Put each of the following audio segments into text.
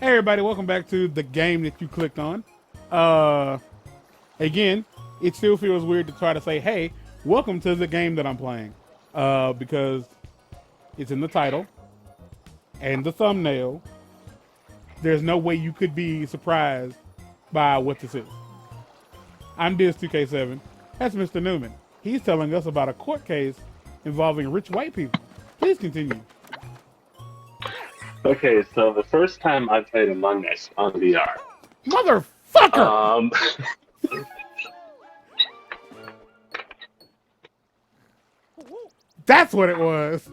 Hey everybody, welcome back to the game that you clicked on. Again, it still feels weird to try to say, hey, welcome to the game that I'm playing. Because it's in the title and the thumbnail. There's no way you could be surprised by what this is. I'm Dizz2K7. That's Mr. Newman. He's telling us about a court case involving rich white people. Please continue. Okay, so the first time I played Among Us on VR, Motherfucker! um, That's what it was.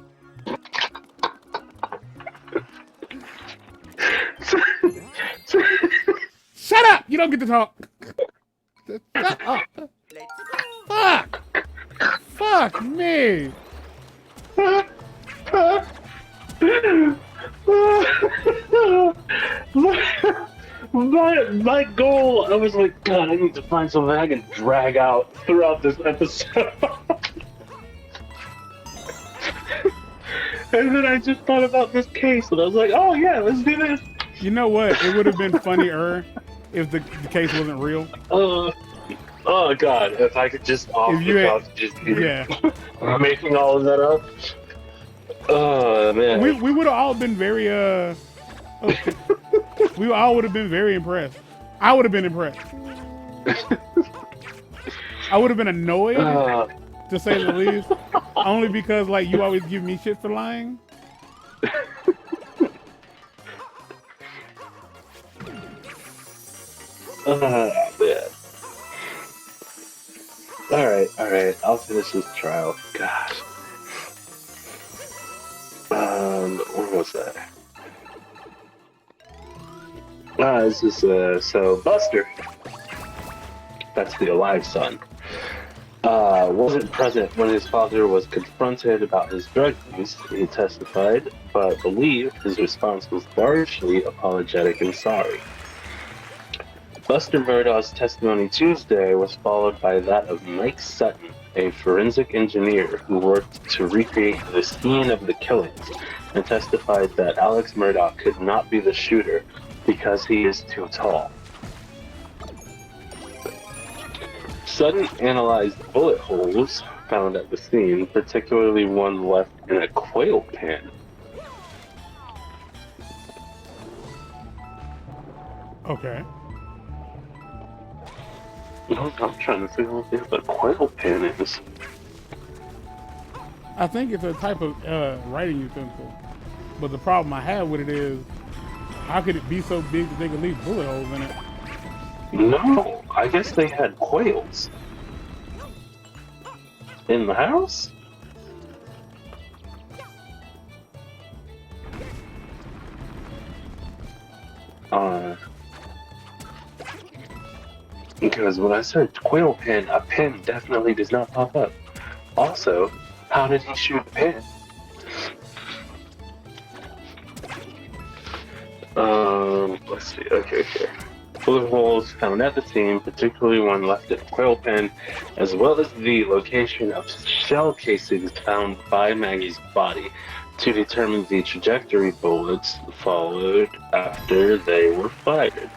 Shut up! You don't get to talk. Shut up. Fuck! Fuck me! my goal, I was like, God, I need to find something I can drag out throughout this episode. And then I just thought about this case, and I was like, oh yeah, let's do this. You know what? It would have been funnier if the case wasn't real. Oh God, if I could just off the cuff just be making all of that up. Oh man, we would have all been very we all would have been very impressed. I would have been impressed. I would have been annoyed, to say the least, only because like you always give me shit for lying. Man. All right. I'll finish this trial. Gosh. Where was that? This is so Buster. That's the alive son. Wasn't present when his father was confronted about his drug use, he testified, but believed his response was largely apologetic and sorry. Buster Murdaugh's testimony Tuesday was followed by that of Mike Sutton, a forensic engineer who worked to recreate the scene of the killings, and testified that Alex Murdaugh could not be the shooter because he is too tall. Sutton analyzed bullet holes found at the scene, particularly one left in a quail pan. Okay. I'm trying to figure out what a quail pan is. I think it's a type of writing utensil. But the problem I have with it is, how could it be so big that they could leave bullet holes in it? No, I guess they had quails in the house. Because when I searched quail pen, a pen definitely does not pop up. Also, how did he shoot a pen? Let's see. Okay. Bullet holes found at the scene, particularly one left in a quail pen, as well as the location of shell casings found by Maggie's body to determine the trajectory bullets followed after they were fired.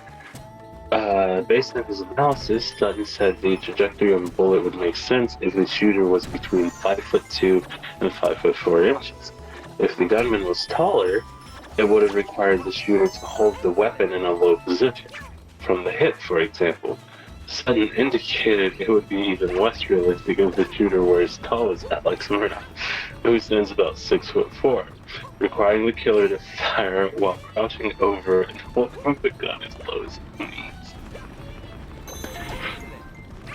Based on his analysis, Sutton said the trajectory of a bullet would make sense if the shooter was between 5'2" and 5'4" inches. If the gunman was taller, it would have required the shooter to hold the weapon in a low position. From the hip, for example, Sutton indicated it would be even less realistic if the shooter were as tall as Alex Murdaugh, who stands about 6'4", requiring the killer to fire while crouching over and holding the gun as low as his knees.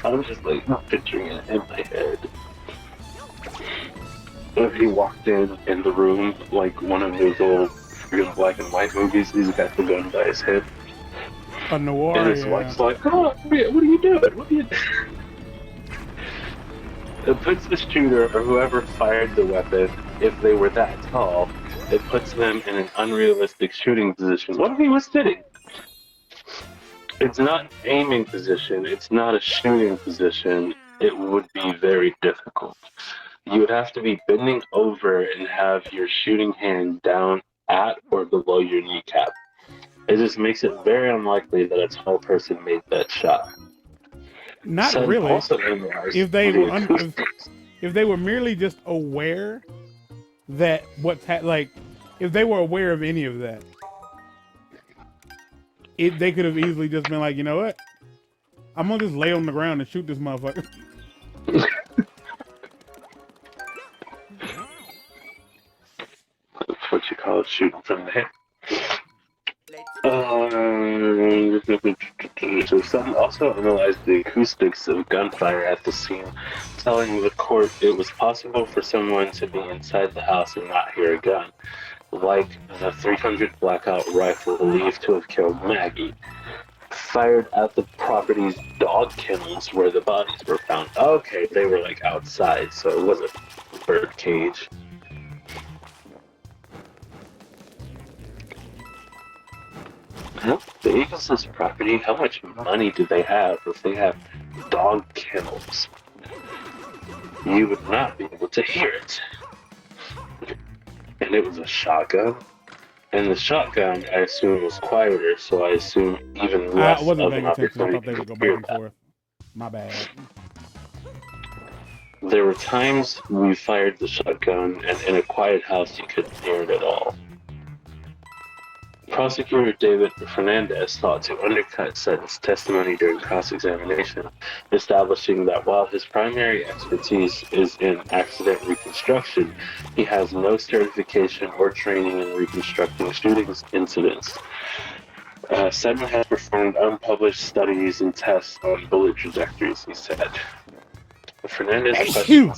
I'm just like picturing it in my head. If he walked in the room like one of those old freaking black and white movies, he's got the gun by his hip. A noir, and his wife's like, oh, what are you doing? What are you doing? It puts the shooter or whoever fired the weapon, if they were that tall, it puts them in an unrealistic shooting position. What if he was sitting? It's not an aiming position. It's not a shooting position. It would be very difficult. You would have to be bending over and have your shooting hand down at or below your kneecap. It just makes it very unlikely that a tall person made that shot. Not Sutton really. also analyzed If they the were acoustics. if they were merely just aware that like if they were aware of any of that, they could have easily just been like, you know what? I'm gonna just lay on the ground and shoot this motherfucker. That's what you call it, shooting from the hip. So Sutton also analyzed the acoustics of gunfire at the scene, telling the court it was possible for someone to be inside the house and not hear a gun, like the .300 blackout rifle believed to have killed Maggie, fired at the property's dog kennels where the bodies were found. Okay, they were like outside, so it wasn't a bird cage. The Eagles' property, how much money do they have if they have dog kennels? You would not be able to hear it. And it was a shotgun. And the shotgun, I assume, was quieter, so I assume even less I wasn't of an paying attention. I opportunity thought they would go to back hear and that. forth. My bad. There were times we fired the shotgun, and in a quiet house you couldn't hear it at all. Prosecutor David Fernandez sought to undercut Sutton's testimony during cross-examination, establishing that while his primary expertise is in accident reconstruction, he has no certification or training in reconstructing shooting incidents. Sutton has performed unpublished studies and tests on bullet trajectories, he said. Fernandez questioned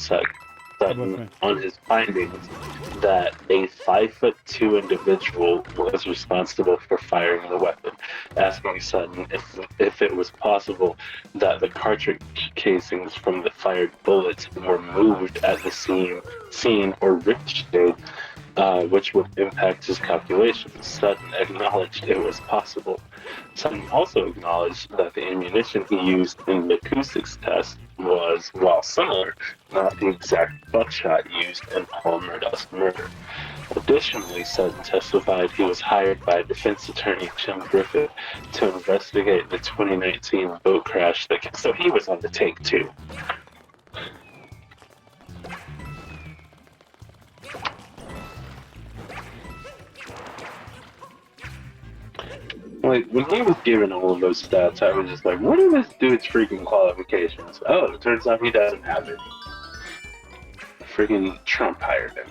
Sutton on his findings that a 5'2" individual was responsible for firing the weapon, asking Sutton if it was possible that the cartridge casings from the fired bullets were moved at the scene or ricocheted, which would impact his calculations. Sutton acknowledged it was possible. Sutton also acknowledged that the ammunition he used in the acoustics test was, while similar, not the exact buckshot used in Paul Murdaugh's murder. Additionally, Sutton testified he was hired by defense attorney Jim Griffith to investigate the 2019 boat crash. So he was on the take too. Like, when he was given all of those stats, I was just like, what are this dude's freaking qualifications? Oh, it turns out he doesn't have it. Freaking Trump hired him.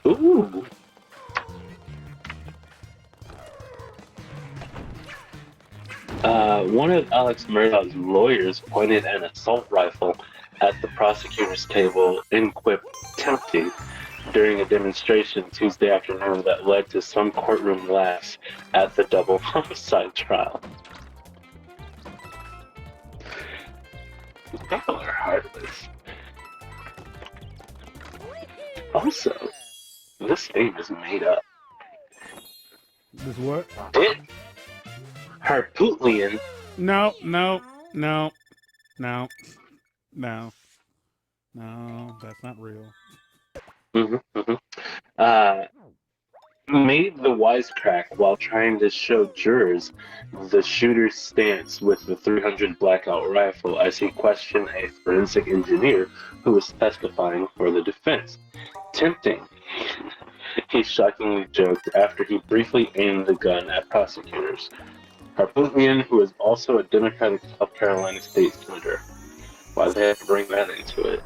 Ooh. One of Alex Murdaugh's lawyers pointed an assault rifle at the prosecutor's table and quipped, "Tempting," during a demonstration Tuesday afternoon that led to some courtroom laughs at the double homicide trial. People are heartless. Also, this name is made up. This what? Harpootlian. No, that's not real. Made the wisecrack while trying to show jurors the shooter's stance with the .300 blackout rifle as he questioned a forensic engineer who was testifying for the defense. Tempting, he shockingly joked after he briefly aimed the gun at prosecutors. Harpootlian, who is also a Democratic South Carolina state senator, why they have to bring that into it,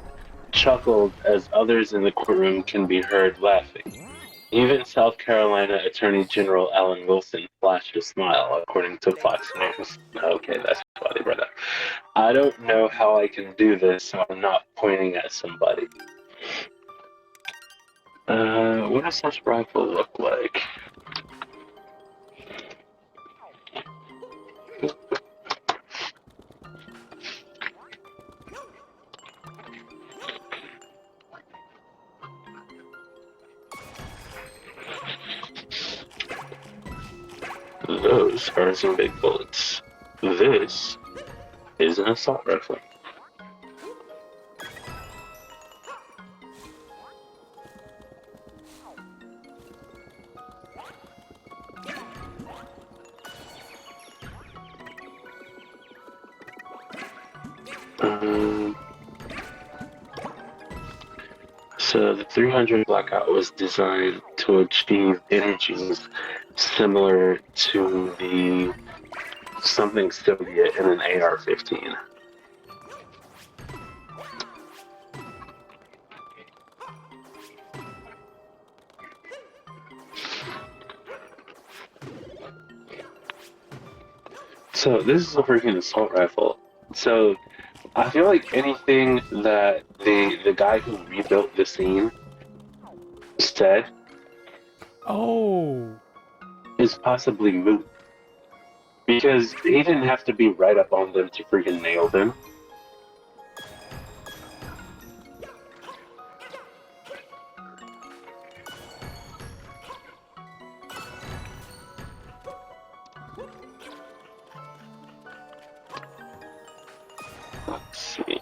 chuckled as others in the courtroom can be heard laughing. Even South Carolina Attorney General Alan Wilson flashed a smile, according to Fox News. Okay, that's why they brought that. I don't know how I can do this, so I'm not pointing at somebody. What does such rifle look like? Those are some big bullets. This is an assault rifle. So the 300 blackout was designed to achieve energies similar to the something Soviet in an AR-15. So this is a freaking assault rifle. So I feel like anything that the guy who rebuilt the scene said is possibly moot. Because he didn't have to be right up on them to freaking nail them. Let's see.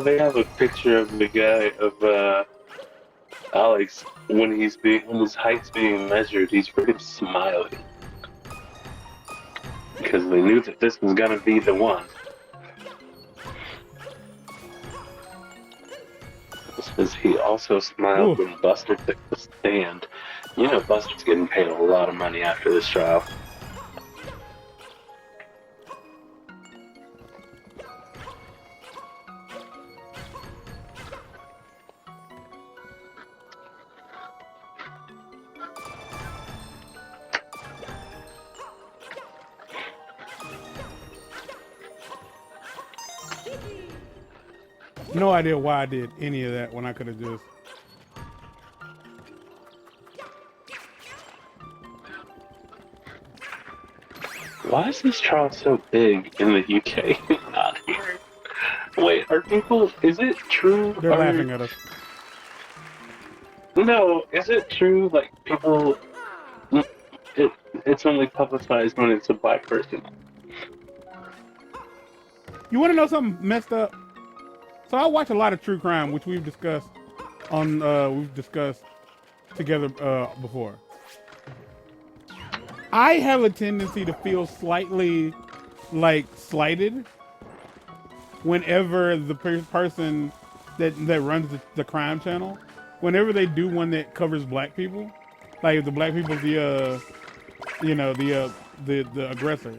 They have a picture of the guy of Alex when his height's being measured. He's freaking smiling because they knew that this was gonna be the one. Says he also smiled when Buster took the stand. You know, Buster's getting paid a lot of money after this trial. No idea why I did any of that when I could have just. Why is this trial so big in the UK and not here? Wait, are people? Is it true? They're laughing at us. No, is it true? Like people, it's only publicized when it's a black person. You want to know something messed up? So I watch a lot of true crime, which we've discussed together before. I have a tendency to feel slightly like slighted whenever the person that runs the crime channel, whenever they do one that covers black people, like if the black people's the aggressor,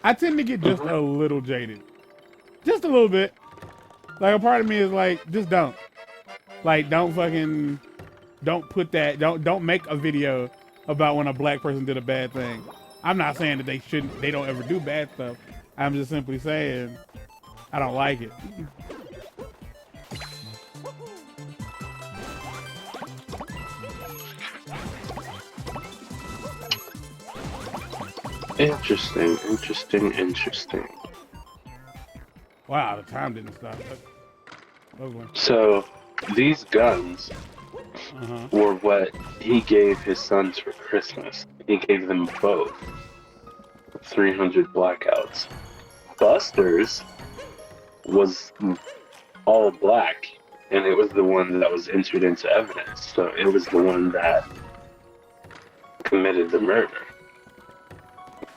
I tend to get just a little jaded, just a little bit. Like a part of me is like, just don't. Like don't put that, don't make a video about when a black person did a bad thing. I'm not saying that they don't ever do bad stuff. I'm just simply saying I don't like it. Interesting. Wow, the time didn't stop. So, these guns were what he gave his sons for Christmas. He gave them both 300 blackouts. Buster's was all black, and it was the one that was entered into evidence. So it was the one that committed the murder.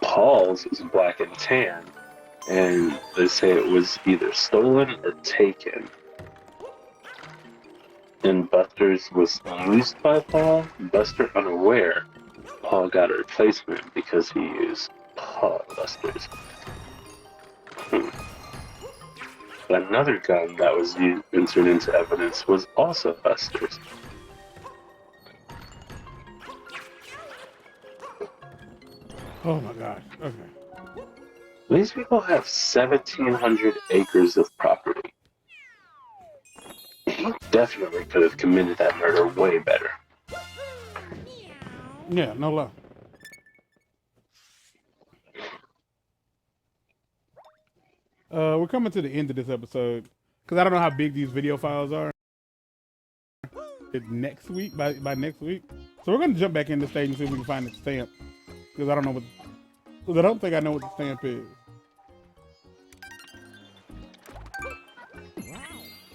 Paul's was black and tan, and they say it was either stolen or taken. And Buster's was used by Paul. Buster unaware. Paul got a replacement because he used Buster's. Another gun that was entered into evidence was also Buster's. Oh my gosh. Okay. These people have 1,700 acres of property. He definitely could have committed that murder way better. Yeah, no lie. We're coming to the end of this episode because I don't know how big these video files are. Next week, by next week. So we're gonna jump back in the stage and see if we can find the stamp because I don't know what. Because I don't think I know what the stamp is.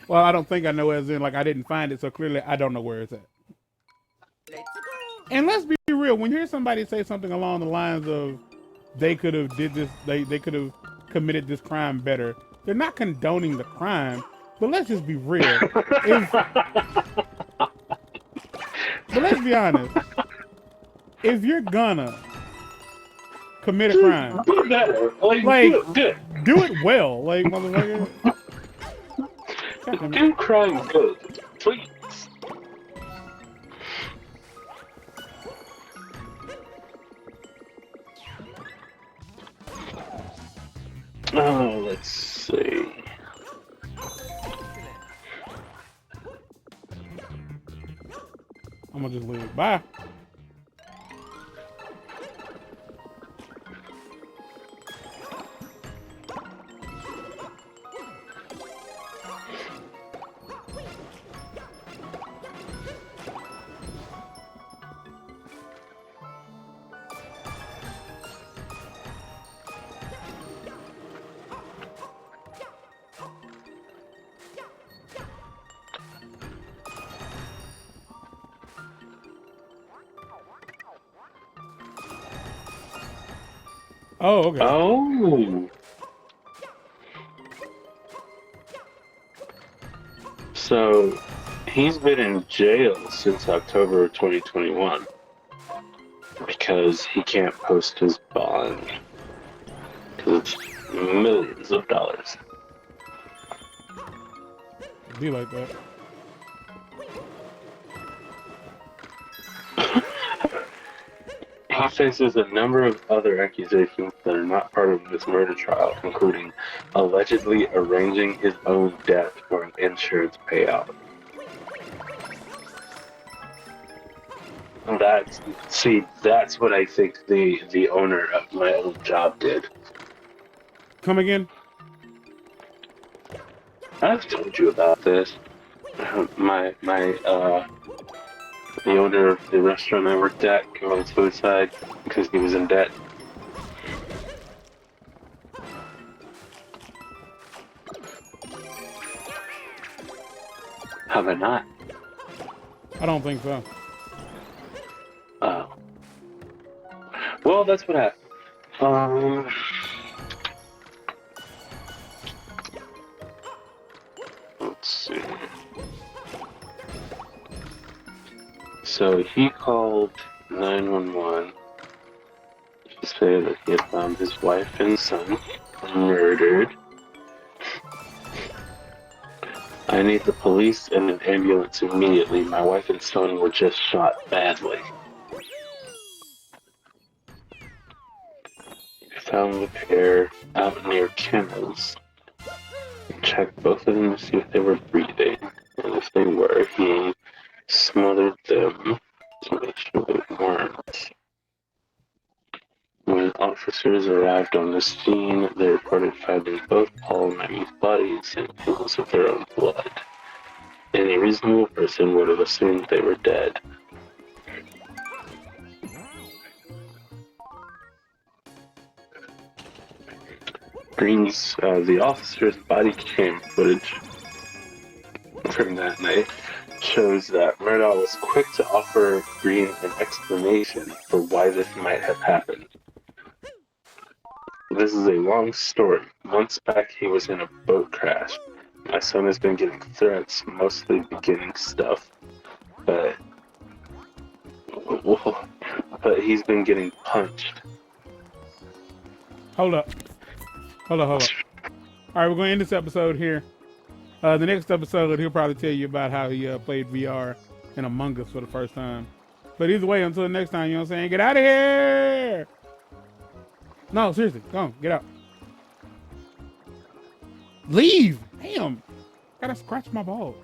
Well, I don't think I know as in like I didn't find it, so clearly I don't know where it's at. And let's be real, when you hear somebody say something along the lines of they could have did this, they could have committed this crime better, they're not condoning the crime, but let's just be real. But let's be honest. If you're gonna commit a crime, do better. Like do it well. Like, motherfucker. Do crime good, please. Oh, let's see. I'm gonna just leave. Bye. Oh, okay. Oh. So, he's been in jail since October of 2021 because he can't post his bond because it's millions of dollars. Be like that. He faces a number of other accusations that are not part of this murder trial, including allegedly arranging his own death for an insurance payout. That's what I think the owner of my old job did. Come again? I've told you about this. The owner of the restaurant I worked at committed suicide because he was in debt. Have I not? I don't think so. Oh. Well, that's what happened. Let's see. So he called 911 to say that he had found his wife and son murdered. I need the police and an ambulance immediately. My wife and son were just shot badly. He found the pair out near kennels. Checked both of them to see if they were breathing. And if they were, he smothered them to make sure they weren't. When officers arrived on the scene, they reported finding both Paul and Maggie's bodies in pools of their own blood. Any reasonable person would have assumed they were dead. The officer's body cam footage from that night shows that Murdaugh was quick to offer Green an explanation for why this might have happened. This is a long story. Months back, he was in a boat crash. My son has been getting threats, mostly beginning stuff, but he's been getting punched. Hold up. All right, we're going to end this episode here. The next episode, he'll probably tell you about how he played VR in Among Us for the first time. But either way, until next time, you know what I'm saying? Get out of here! No, seriously, go on, get out. Leave! Damn! Gotta scratch my balls.